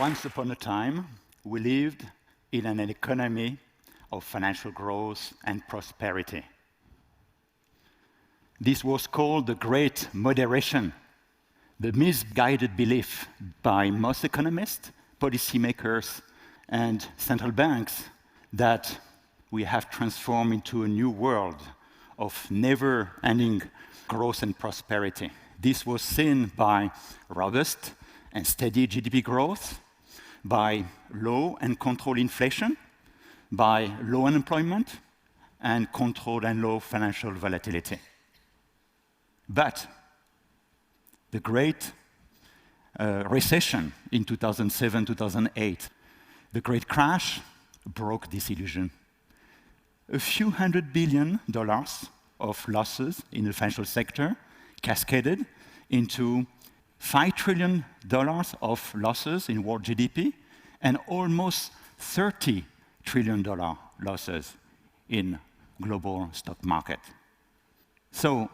Once upon a time, we lived in an economy of financial growth and prosperity. This was called the Great Moderation, the misguided belief by most economists, policymakers, and central banks that we have transformed into a new world of never-ending growth and prosperity. This was seen by robust and steady GDP growth, by low and controlled inflation, by low unemployment, and controlled and low financial volatility. But the Great Recession in 2007-2008, the Great Crash, broke this illusion. A few $100 billion of losses in the financial sector cascaded into $5 trillion of losses in world GDP and almost $30 trillion losses in global stock market. So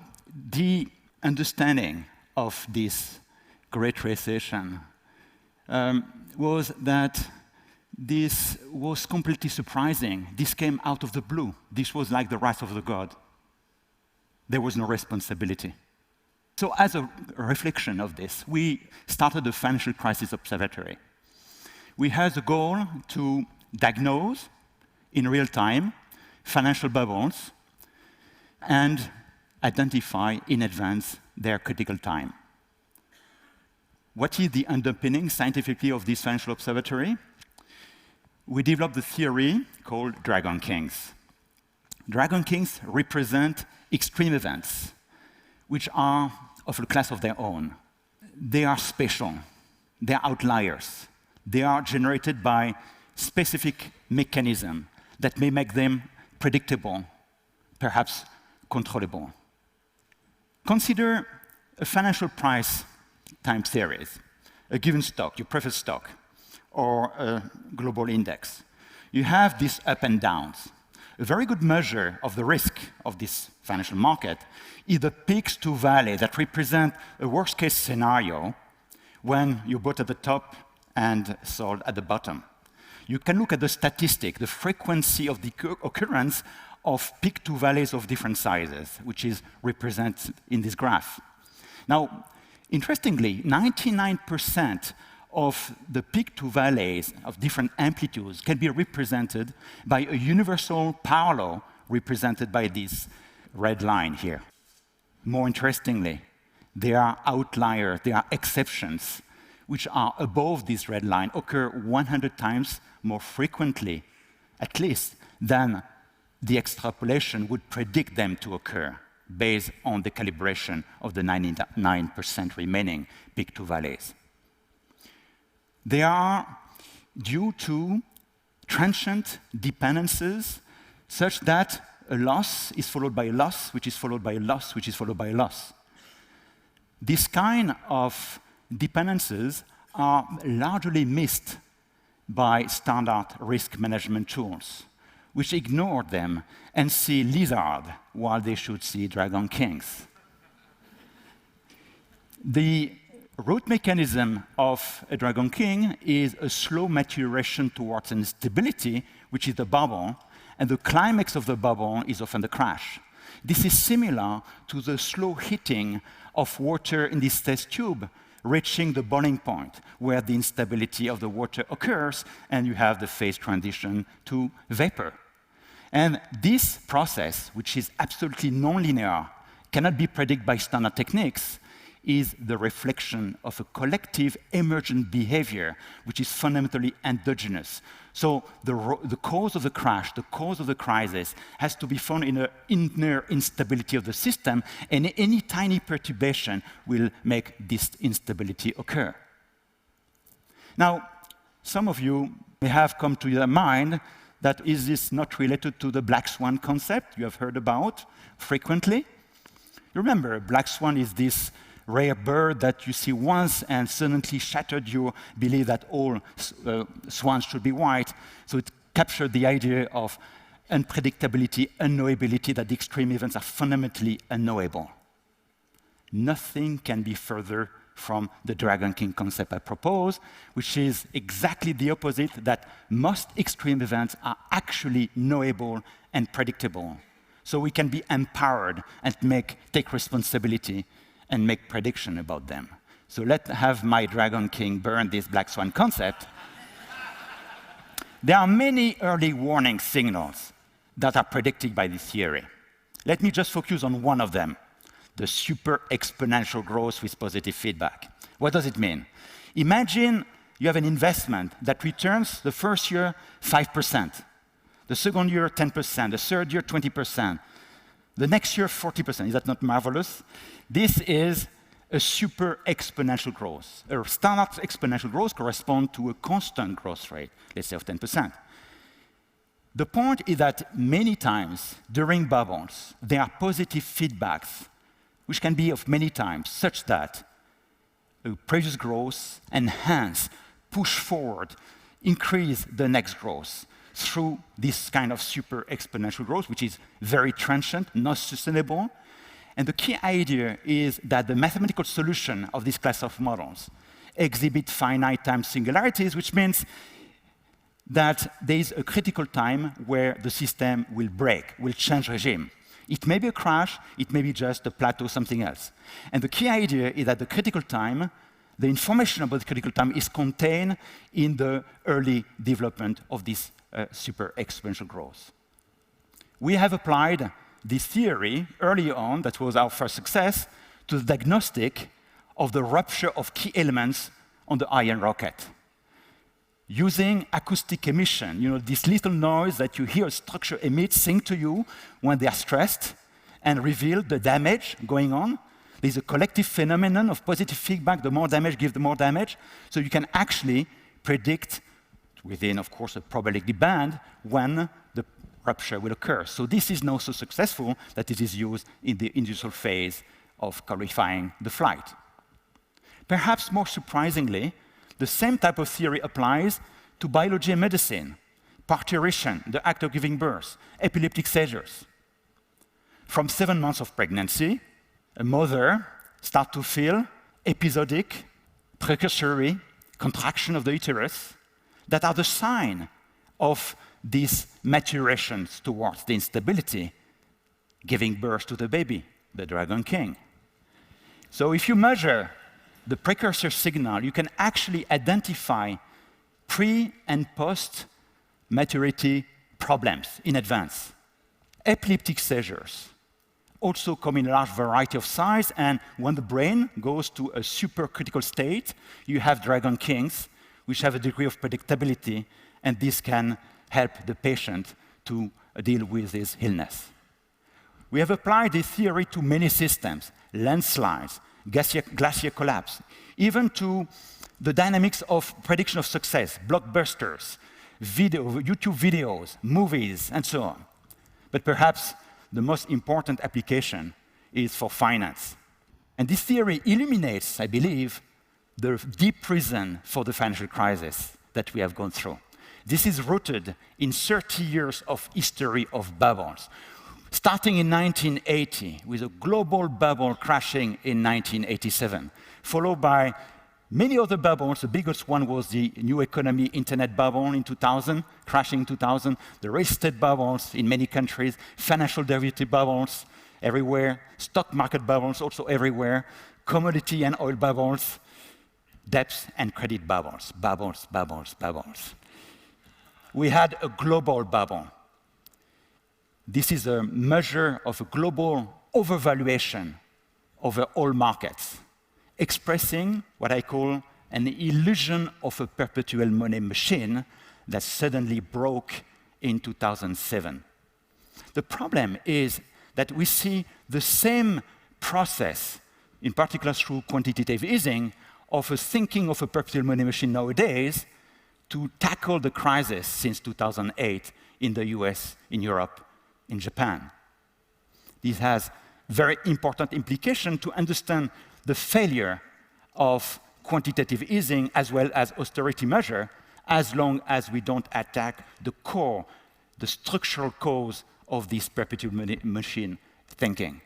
the understanding of this Great Recession was that this was completely surprising. This came out of the blue. This was like the wrath of the God. There was no responsibility. So as a reflection of this, we started the Financial Crisis Observatory. We had the goal to diagnose in real time financial bubbles and identify in advance their critical time. What is the underpinning scientifically of this financial observatory? We developed a theory called Dragon Kings. Dragon Kings represent extreme events, which are of a class of their own. They are special. They are outliers. They are generated by specific mechanisms that may make them predictable, perhaps controllable. Consider a financial price time series, a given stock, your preferred stock, or a global index. You have these up and downs. A very good measure of the risk of this financial market is the peaks to valley that represent a worst-case scenario when you bought at the top and sold at the bottom. You can look at the statistic, the frequency of the occurrence of peak to valleys of different sizes, which is represented in this graph. Now, interestingly, 99% of the peak to valleys of different amplitudes can be represented by a universal power law represented by this red line here. More interestingly, there are outliers, there are exceptions, which are above this red line, occur 100 times more frequently, at least, than the extrapolation would predict them to occur based on the calibration of the 99% remaining peak to valleys. They are due to transient dependencies such that a loss is followed by a loss, which is followed by a loss, which is followed by a loss. This kind of dependencies are largely missed by standard risk management tools, which ignore them and see lizard while they should see dragon kings. The root mechanism of a dragon king is a slow maturation towards instability, which is the bubble, and the climax of the bubble is often the crash. This is similar to the slow heating of water in this test tube, reaching the boiling point, where the instability of the water occurs, and you have the phase transition to vapor. And this process, which is absolutely nonlinear, cannot be predicted by standard techniques, is the reflection of a collective emergent behavior, which is fundamentally endogenous. So the cause of the crash, the cause of the crisis, has to be found in the inner instability of the system, and any tiny perturbation will make this instability occur. Now, some of you may have come to your mind that is this not related to the black swan concept you have heard about frequently? You remember, black swan is this rare bird that you see once and suddenly shattered your belief that all swans should be white. So it captured the idea of unpredictability, unknowability, that the extreme events are fundamentally unknowable. Nothing can be further from the Dragon King concept I propose, which is exactly the opposite, that most extreme events are actually knowable and predictable. So we can be empowered and take responsibility and make prediction about them. So let's have my Dragon King burn this black swan concept. There are many early warning signals that are predicted by this theory. Let me just focus on one of them, the super exponential growth with positive feedback. What does it mean? Imagine you have an investment that returns the first year 5%, the second year 10%, the third year 20%, the next year 40%. Is that not marvelous? This is a super exponential growth. A standard exponential growth corresponds to a constant growth rate, let's say of 10%. The point is that many times during bubbles, there are positive feedbacks, which can be of many times, such that a previous growth enhance, push forward, increase the next growth through this kind of super exponential growth, which is very transient, not sustainable. And the key idea is that the mathematical solution of this class of models exhibit finite time singularities, which means that there is a critical time where the system will break, will change regime. It may be a crash, it may be just a plateau, something else. And the key idea is that the critical time, the information about the critical time is contained in the early development of this super exponential growth. We have applied this theory early on, that was our first success, to the diagnostic of the rupture of key elements on the iron rocket. Using acoustic emission, this little noise that you hear a structure emit sing to you when they are stressed and reveal the damage going on. There's a collective phenomenon of positive feedback. The more damage gives the more damage. So you can actually predict, within, of course, a probability band, when the rupture will occur. So this is now so successful that it is used in the initial phase of qualifying the flight. Perhaps more surprisingly, the same type of theory applies to biology and medicine, parturition, the act of giving birth, epileptic seizures. From 7 months of pregnancy, a mother starts to feel episodic, precursory contraction of the uterus that are the sign of these maturations towards the instability, giving birth to the baby, the Dragon King. So if you measure the precursor signal, you can actually identify pre- and post-maturity problems in advance. Epileptic seizures also come in a large variety of size, and when the brain goes to a supercritical state, you have Dragon Kings, which have a degree of predictability, and this can help the patient to deal with this illness. We have applied this theory to many systems, landslides, glacier collapse, even to the dynamics of prediction of success, blockbusters, YouTube videos, movies, and so on. But perhaps the most important application is for finance. And this theory illuminates, I believe, the deep reason for the financial crisis that we have gone through. This is rooted in 30 years of history of bubbles. Starting in 1980, with a global bubble crashing in 1987, followed by many other bubbles. The biggest one was the new economy internet bubble in 2000, crashing in 2000, the real estate bubbles in many countries, financial derivative bubbles everywhere, stock market bubbles also everywhere, commodity and oil bubbles, debts and credit bubbles, bubbles, bubbles, bubbles. We had a global bubble. This is a measure of a global overvaluation over all markets, expressing what I call an illusion of a perpetual money machine that suddenly broke in 2007. The problem is that we see the same process, in particular through quantitative easing, of a thinking of a perpetual money machine nowadays to tackle the crisis since 2008 in the US, in Europe, in Japan. This has very important implication to understand the failure of quantitative easing as well as austerity measure, as long as we don't attack the core, the structural cause of this perpetual machine thinking.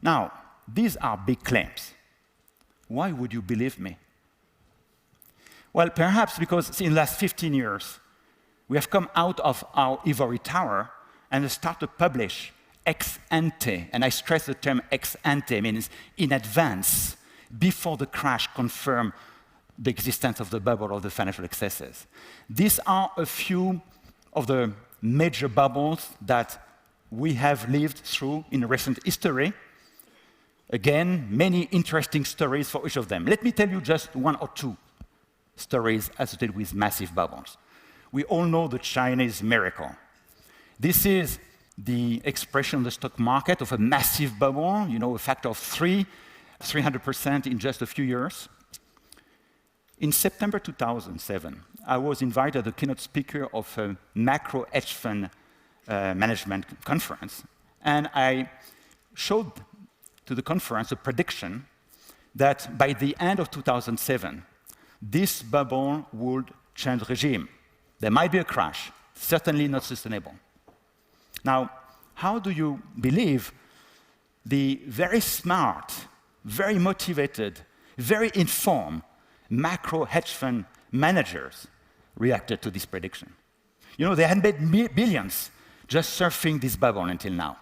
Now, these are big claims. Why would you believe me? Well, perhaps because in the last 15 years, we have come out of our ivory tower and start to publish ex ante, and I stress the term ex ante, means in advance, before the crash confirmed the existence of the bubble or the financial excesses. These are a few of the major bubbles that we have lived through in recent history. Again, many interesting stories for each of them. Let me tell you just one or two stories associated with massive bubbles. We all know the Chinese miracle. This is the expression of the stock market of a massive bubble, a factor of 300% in just a few years. In September 2007, I was invited as the keynote speaker of a macro hedge fund management conference, and I showed to the conference a prediction that by the end of 2007, this bubble would change regime. There might be a crash, certainly not sustainable. Now, how do you believe the very smart, very motivated, very informed macro hedge fund managers reacted to this prediction? They had made billions just surfing this bubble until now.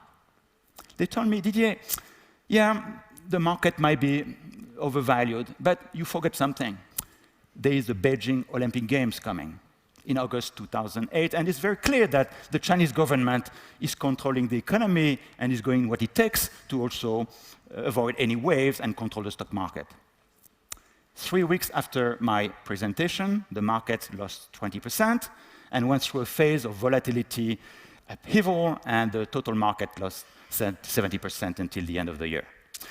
They told me, Didier, yeah, the market might be overvalued, but you forget something. There is the Beijing Olympic Games coming in August 2008, and it's very clear that the Chinese government is controlling the economy and is doing what it takes to also avoid any waves and control the stock market. 3 weeks after my presentation, the market lost 20% and went through a phase of volatility upheaval, and the total market lost 70% until the end of the year.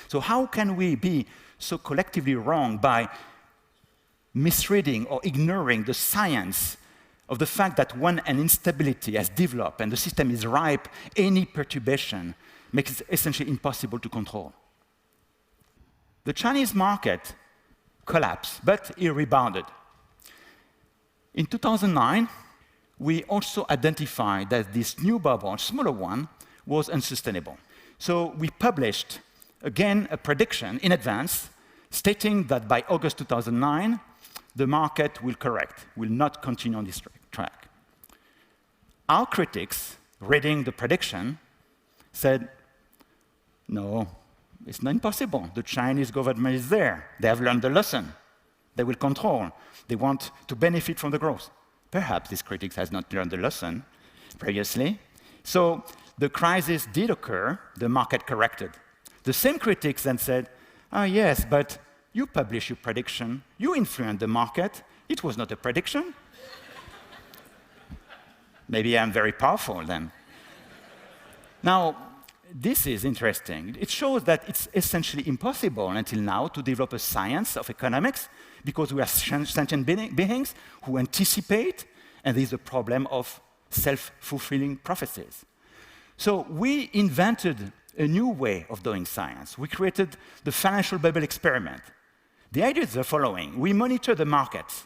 So how can we be so collectively wrong by misreading or ignoring the science of the fact that when an instability has developed and the system is ripe, any perturbation makes it essentially impossible to control? The Chinese market collapsed, but it rebounded. In 2009, we also identified that this new bubble, smaller one, was unsustainable. So we published, again, a prediction in advance, stating that by August 2009, the market will correct, will not continue on this track. Our critics, reading the prediction, said, no, it's not impossible. The Chinese government is there. They have learned the lesson. They will control. They want to benefit from the growth. Perhaps these critics has not learned the lesson previously. So the crisis did occur. The market corrected. The same critics then said, yes, but you published your prediction. You influenced the market. It was not a prediction. Maybe I'm very powerful then. Now, this is interesting. It shows that it's essentially impossible until now to develop a science of economics because we are sentient beings who anticipate, and there's a problem of self-fulfilling prophecies. So we invented a new way of doing science. We created the financial bubble experiment. The idea is the following. We monitor the markets.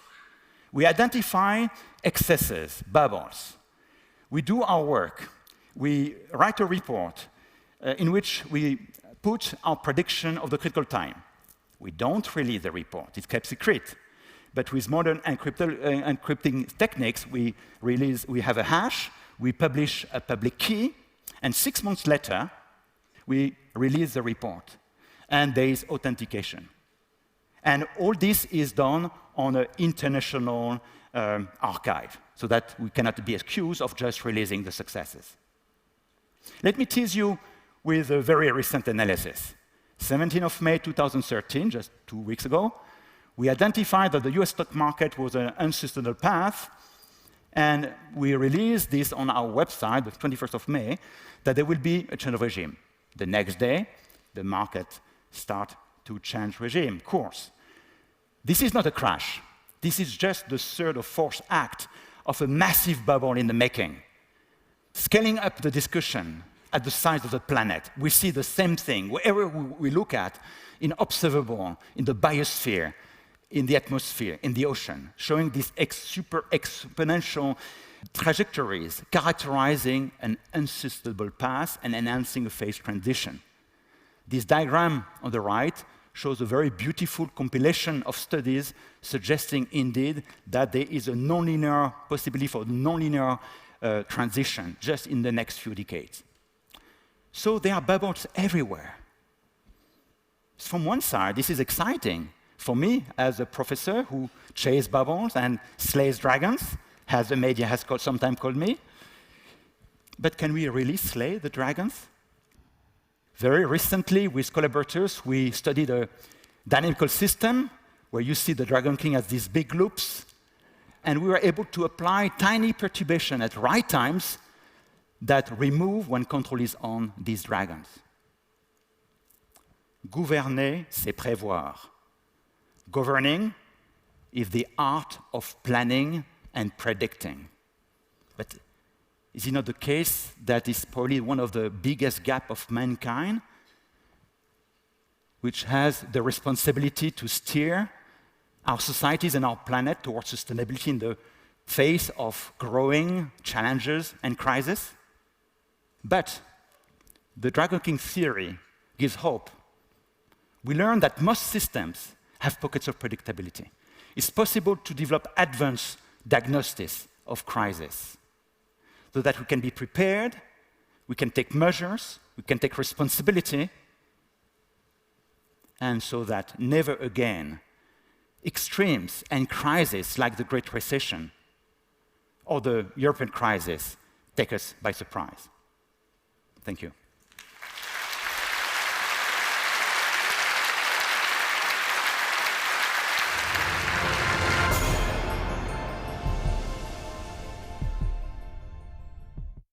We identify excesses, bubbles. We do our work. We write a report in which we put our prediction of the critical time. We don't release the report. It's kept secret. But with modern encrypting techniques, we have a hash, we publish a public key, and 6 months later, we release the report. And there is authentication. And all this is done on an international archive, so that we cannot be accused of just releasing the successes. Let me tease you with a very recent analysis. 17th of May 2013, just 2 weeks ago, we identified that the US stock market was an unsustainable path, and we released this on our website, the 21st of May, that there will be a change of regime. The next day, the market started to change regime, course. This is not a crash. This is just the third or fourth act of a massive bubble in the making. Scaling up the discussion at the size of the planet, we see the same thing. Wherever we look at, in observable, in the biosphere, in the atmosphere, in the ocean, showing these super exponential trajectories characterizing an unsustainable path and enhancing a phase transition. This diagram on the right shows a very beautiful compilation of studies suggesting indeed that there is a nonlinear possibility for nonlinear transition just in the next few decades. So there are bubbles everywhere. From one side, this is exciting for me as a professor who chases bubbles and slays dragons, as the media has sometimes called me. But can we really slay the dragons? Very recently, with collaborators, we studied a dynamical system where you see the Dragon King as these big loops, and we were able to apply tiny perturbation at right times that remove when control is on these dragons. Gouverner, c'est prévoir. Governing is the art of planning and predicting. But is it not the case that is probably one of the biggest gaps of mankind, which has the responsibility to steer our societies and our planet towards sustainability in the face of growing challenges and crises? But the Dragon King theory gives hope. We learn that most systems have pockets of predictability. It's possible to develop advanced diagnostics of crises so that we can be prepared, we can take measures, we can take responsibility, and so that never again extremes and crises like the Great Recession or the European crisis take us by surprise. Thank you.